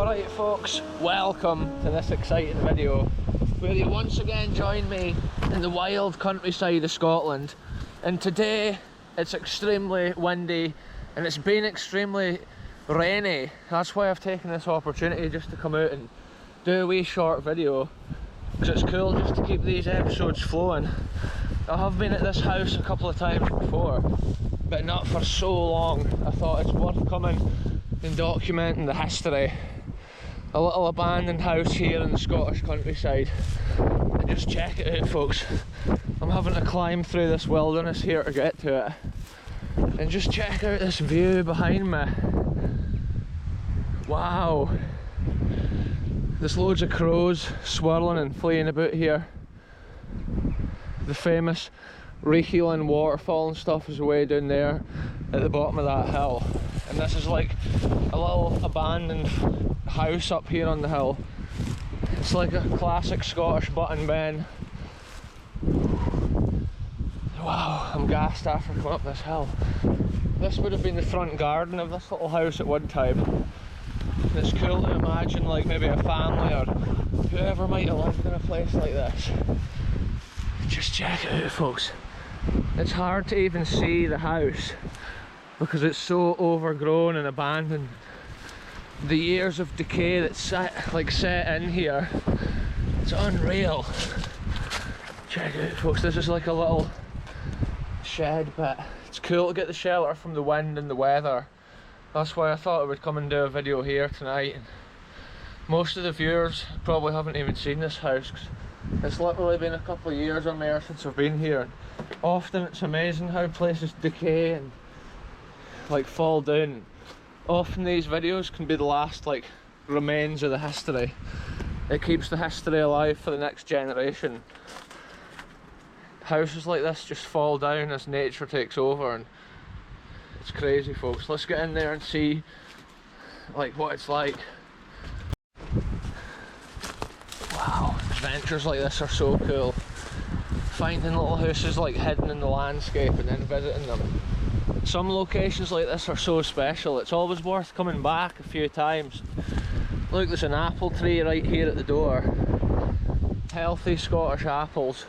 Alright folks, welcome to this exciting video where you once again join me in the wild countryside of Scotland. And today it's extremely windy and it's been extremely rainy. That's why I've taken this opportunity just to come out and do a wee short video, because it's cool just to keep these episodes flowing. I have been at this house a couple of times before, but not for so long. I thought it's worth coming and documenting the history. A little abandoned house here in the Scottish countryside. And just check it out folks. I'm having to climb through this wilderness here to get to it. And just check out this view behind me. Wow. There's loads of crows swirling and fleeing about here. The famous Rehealing waterfall and stuff is way down there at the bottom of that hill. And this is like a little abandoned house up here on the hill. It's like a classic Scottish button ben. Wow, I'm gassed after coming up this hill. This would have been the front garden of this little house at one time. And it's cool to imagine like maybe a family or whoever might have lived in a place like this. Just check it out folks. It's hard to even see the house because it's so overgrown and abandoned. The years of decay that's set in here, it's unreal. Check it out folks, this is like a little shed bit. It's cool to get the shelter from the wind and the weather. That's why I thought I would come and do a video here tonight. And most of the viewers probably haven't even seen this house. It's literally been a couple of years or more since I've been here. Often it's amazing how places decay and like fall down. Often these videos can be the last like remains of the history. It keeps the history alive for the next generation. Houses like this just fall down as nature takes over, and it's crazy folks. Let's get in there and see like what it's like. Wow, adventures like this are so cool. Finding little houses like hidden in the landscape and then visiting them. Some locations like this are so special, it's always worth coming back a few times. Look, there's an apple tree right here at the door. Healthy Scottish apples.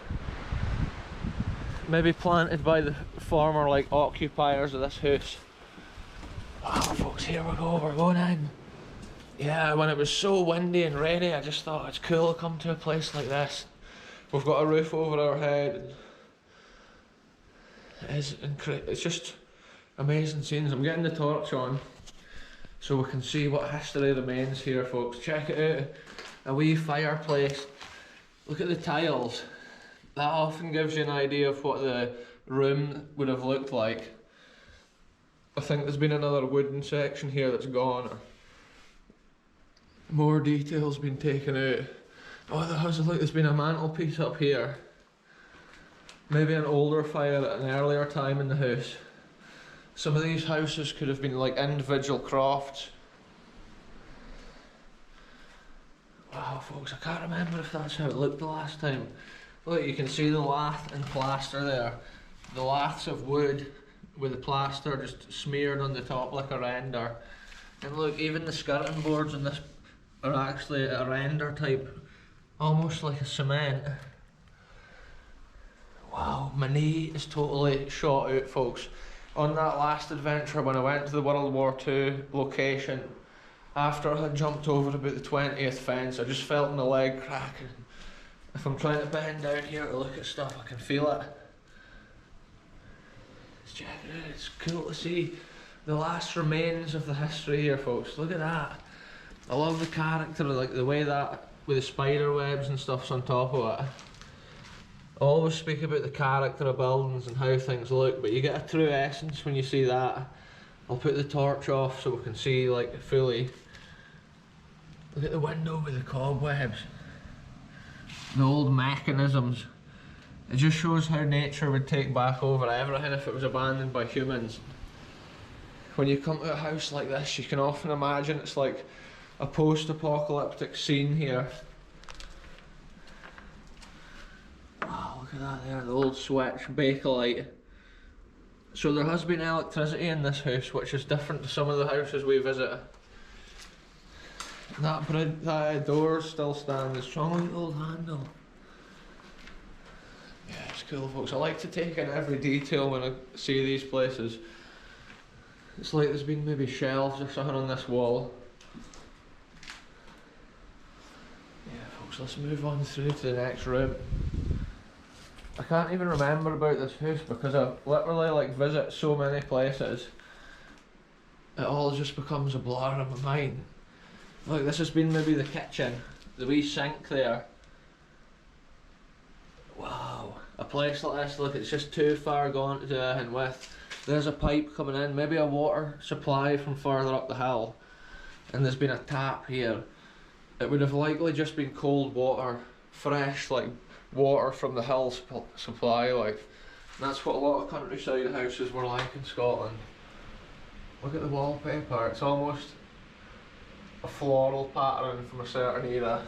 Maybe planted by the former like occupiers of this house. Wow folks, here we go, we're going in. Yeah, when it was so windy and rainy, I just thought it's cool to come to a place like this. We've got a roof over our head. It's just amazing scenes. I'm getting the torch on so we can see what history remains here folks. Check it out, a wee fireplace. Look at the tiles. That often gives you an idea of what the room would have looked like. I think there's been another wooden section here that's gone. More details been taken out. Oh, there's been a mantelpiece up here. Maybe an older fire at an earlier time in the house. Some of these houses could have been like individual crafts. Wow folks, I can't remember if that's how it looked the last time. Look, you can see the lath and plaster there. The laths of wood with the plaster just smeared on the top like a render. And look, even the skirting boards on this are actually a render type, almost like a cement. Wow, my knee is totally shot out folks. On that last adventure when I went to the World War II location, after I had jumped over about the 20th fence, I just felt my leg cracking. If I'm trying to bend down here to look at stuff, I can feel it. Check it out, it's cool to see the last remains of the history here folks. Look at that. I love the character, like the way that with the spider webs and stuff's on top of it. I always speak about the character of buildings and how things look, but you get a true essence when you see that. I'll put the torch off so we can see like fully. Look at the window with the cobwebs. The old mechanisms. It just shows how nature would take back over everything if it was abandoned by humans. When you come to a house like this, you can often imagine it's like a post-apocalyptic scene here. Wow, look at that there, the old switch, Bakelite. So there has been electricity in this house, which is different to some of the houses we visit. That door's still standing strong with the old handle. Yeah, it's cool, folks. I like to take in every detail when I see these places. It's like there's been maybe shelves or something on this wall. Yeah, folks, let's move on through to the next room. I can't even remember about this house because I literally like visit so many places. It all just becomes a blur in my mind. Look, this has been maybe the kitchen, the wee sink there. Wow, a place like this, look, it's just too far gone to do anything with. There's a pipe coming in, maybe a water supply from further up the hill. And there's been a tap here. It would have likely just been cold water, fresh like water from the hill supply, like. And that's what a lot of countryside houses were like in Scotland. Look at the wallpaper, it's almost a floral pattern from a certain era.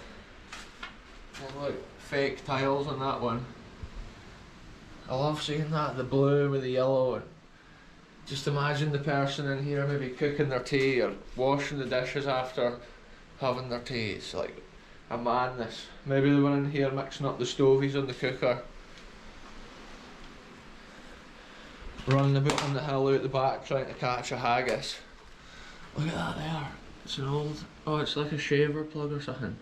And look, fake tiles on that one. I love seeing that, the blue with the yellow. And just imagine the person in here maybe cooking their tea or washing the dishes after having their tea. It's like a madness. Maybe they were in here mixing up the stovies on the cooker. Running about on the hill out the back trying to catch a haggis. Look at that there. It's an old, oh, it's like a shaver plug or something.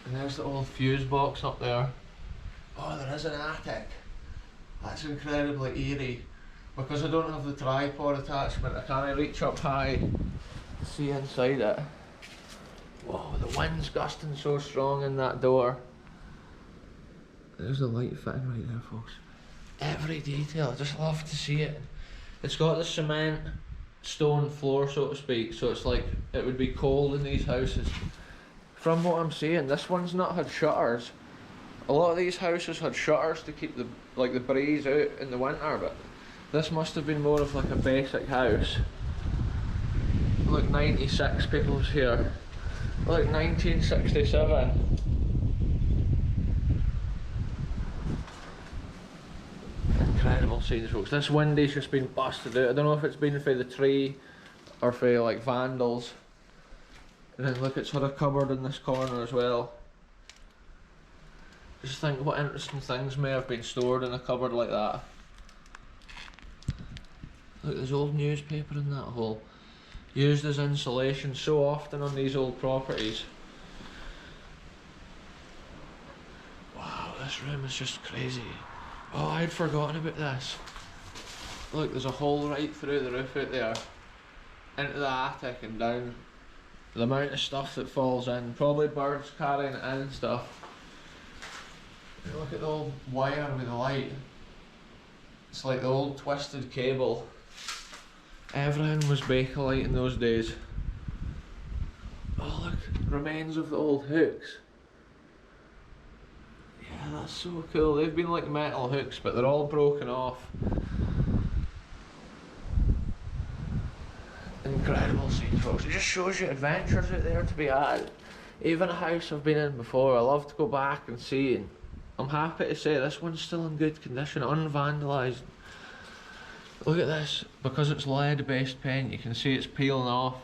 And there's the old fuse box up there. Oh, there is an attic. That's incredibly eerie. Because I don't have the tripod attachment, I can't reach up high to see inside it. Whoa, the wind's gusting so strong in that door. There's the light fitting right there, folks. Every detail, I just love to see it. It's got the cement stone floor, so to speak, so it's like it would be cold in these houses. From what I'm seeing, this one's not had shutters. A lot of these houses had shutters to keep the breeze out in the winter, but this must have been more of like a basic house. Look, 96 people's here. Look, 1967. Incredible scenes, folks. This window's just been busted out. I don't know if it's been for the tree or for like vandals. And then look, it's had a cupboard in this corner as well. Just think what interesting things may have been stored in a cupboard like that. Look, there's old newspaper in that hole. Used as insulation so often on these old properties. Wow, this room is just crazy. Oh, I'd forgotten about this. Look, there's a hole right through the roof out there. Into the attic and down. The amount of stuff that falls in. Probably birds carrying it in and stuff. Look at the old wire with the light. It's like the old twisted cable. Everything was Bakelite in those days. Oh look, remains of the old hooks. Yeah, that's so cool. They've been like metal hooks, but they're all broken off. Incredible scene, folks. It just shows you adventures out there to be had. Even a house I've been in before, I love to go back and see. And I'm happy to say this one's still in good condition, unvandalised. Look at this, because it's lead-based paint, you can see it's peeling off.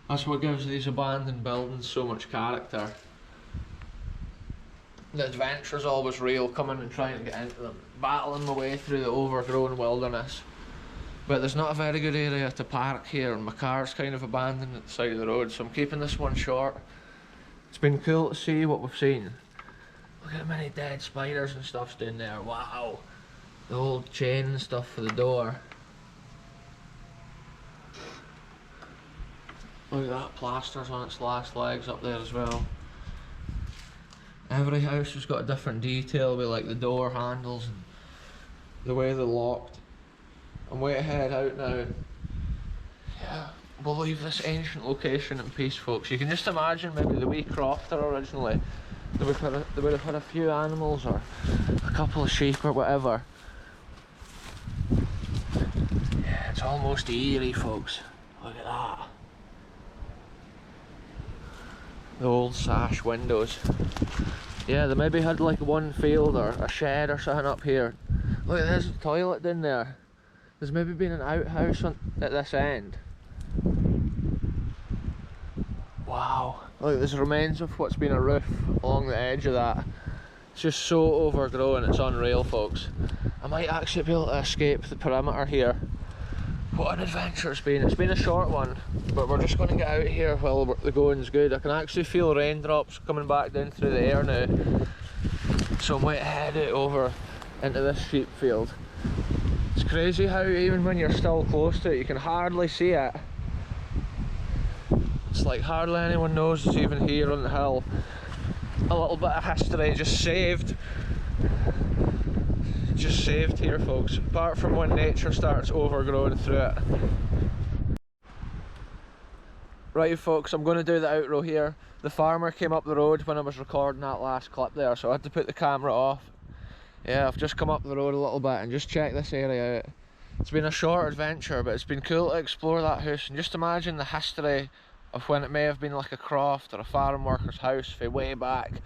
That's what gives these abandoned buildings so much character. The adventure's always real, coming and trying to get into them, battling my way through the overgrown wilderness. But there's not a very good area to park here, and my car's kind of abandoned at the side of the road, so I'm keeping this one short. It's been cool to see what we've seen. Look at how many dead spiders and stuff's down there, wow. The old chain and stuff for the door. Look at that, plaster's on its last legs up there as well. Every house has got a different detail with like the door handles and the way they're locked. I'm way to head out now. Yeah, we'll leave this ancient location in peace, folks. You can just imagine maybe the wee crofter originally. They would have had a few animals or a couple of sheep or whatever. Yeah, it's almost eerie, folks. Look at that. The old sash windows. Yeah, they maybe had like one field or a shed or something up here. Look, there's a toilet down there. There's maybe been an outhouse at this end. Wow, look, there's remains of what's been a roof along the edge of that. It's just so overgrown, it's unreal, folks. I might actually be able to escape the perimeter here. What an adventure it's been. It's been a short one, but we're just going to get out of here while the going's good. I can actually feel raindrops coming back down through the air now, so I might head it over into this sheep field. It's crazy how even when you're still close to it, you can hardly see it. It's like hardly anyone knows it's even here on the hill. A little bit of history just saved here, folks, apart from when nature starts overgrowing through it. Right, folks, I'm going to do the outro here. The farmer came up the road when I was recording that last clip there, so I had to put the camera off. Yeah, I've just come up the road a little bit and just checked this area out. It's been a short adventure, but it's been cool to explore that house and just imagine the history of when it may have been like a croft or a farm worker's house for way back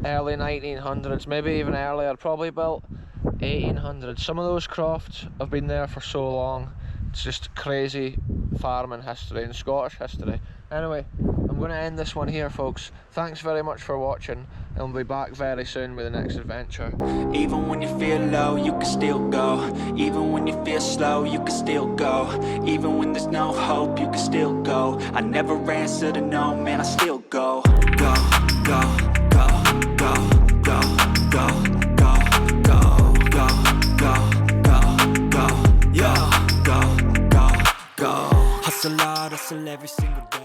early 1900s, maybe even earlier, probably built 1800s. Some of those crofts have been there for so long. It's just crazy farming history and Scottish history. Anyway, I'm going to end this one here, folks. Thanks very much for watching, and we'll be back very soon with the next adventure. Even when you feel low, you can still go. Even when you feel slow, you can still go. Even when there's no hope, you can still go. I never answer to no, man, I still go. Go, go, go, go, go, go, go, go, go, go, go, go, yeah, go, go, go. Hustle hard, hustle every single day.